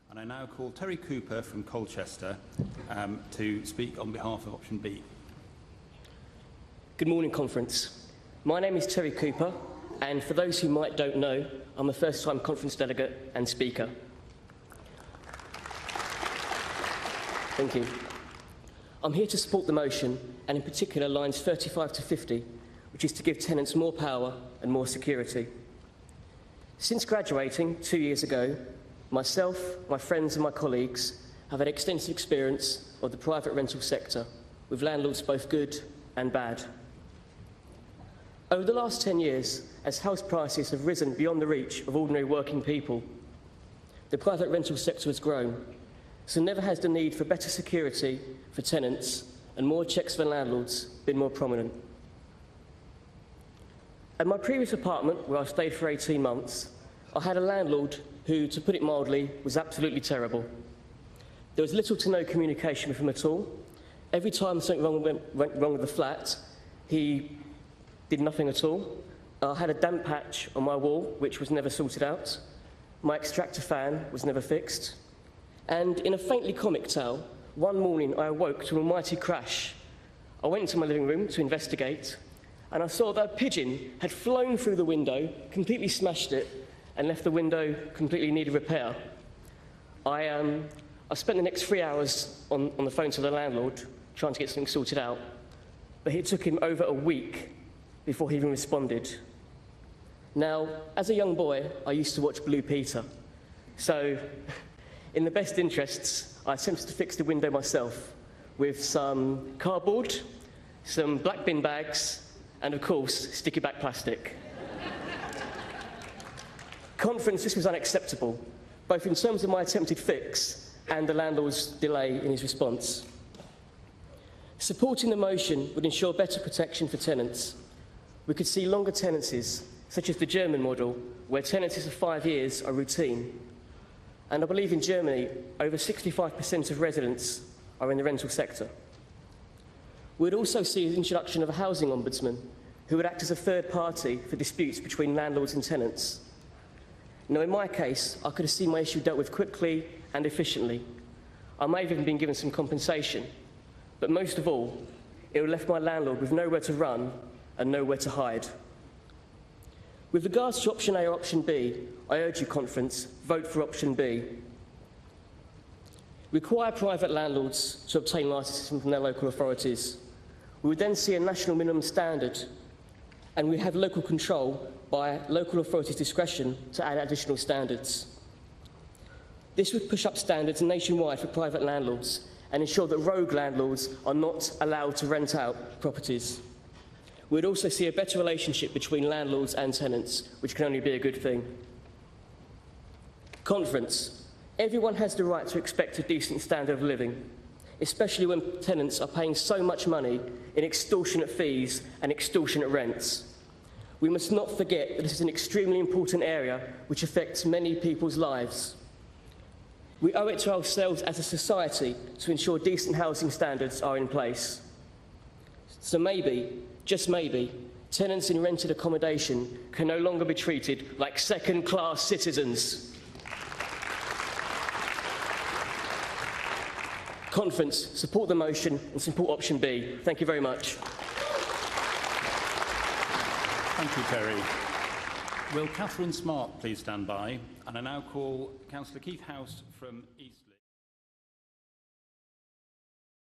And I now call Terry Cooper from Colchester to speak on behalf of option B. Good morning, conference. My name is Terry Cooper, and for those who don't know, I'm a first-time conference delegate and speaker. Thank you. I'm here to support the motion, and in particular lines 35 to 50, which is to give tenants more power and more security. Since graduating 2 years ago, myself, my friends and my colleagues have had extensive experience of the private rental sector, with landlords both good and bad. Over the last 10 years, as house prices have risen beyond the reach of ordinary working people, the private rental sector has grown, so never has the need for better security for tenants and more checks for landlords been more prominent. At my previous apartment, where I stayed for 18 months, I had a landlord who, to put it mildly, was absolutely terrible. There was little to no communication with him at all. Every time something went wrong with the flat, he did nothing at all. I had a damp patch on my wall, which was never sorted out. My extractor fan was never fixed. And in a faintly comic tale, one morning I awoke to a mighty crash. I went into my living room to investigate, and I saw that a pigeon had flown through the window, completely smashed it, and left the window completely in need of repair. I spent the next 3 hours on the phone to the landlord, trying to get something sorted out, but it took him over a week before he even responded. Now, as a young boy, I used to watch Blue Peter, so in the best interests, I attempted to fix the window myself with some cardboard, some black bin bags, and of course, sticky back plastic. Conference, this was unacceptable, both in terms of my attempted fix and the landlord's delay in his response. Supporting the motion would ensure better protection for tenants. We could see longer tenancies, such as the German model, where tenancies of 5 years are routine. And I believe in Germany, over 65% of residents are in the rental sector. We'd also see the introduction of a housing ombudsman who would act as a third party for disputes between landlords and tenants. Now, in my case, I could have seen my issue dealt with quickly and efficiently. I may have even been given some compensation, but most of all, it would have left my landlord with nowhere to run and nowhere to hide. With regards to option A or option B, I urge you, conference, vote for option B. Require private landlords to obtain licences from their local authorities. We would then see a national minimum standard, and we have local control by local authorities' discretion to add additional standards. This would push up standards nationwide for private landlords and ensure that rogue landlords are not allowed to rent out properties. We'd also see a better relationship between landlords and tenants, which can only be a good thing. Conference. Everyone has the right to expect a decent standard of living, especially when tenants are paying so much money in extortionate fees and extortionate rents. We must not forget that this is an extremely important area which affects many people's lives. We owe it to ourselves as a society to ensure decent housing standards are in place. So maybe, just maybe, tenants in rented accommodation can no longer be treated like second-class citizens. Conference, support the motion and support option B. Thank you very much. Thank you, Terry. Will Catherine Smart please stand by? And I now call Councillor Keith House from Eastleigh.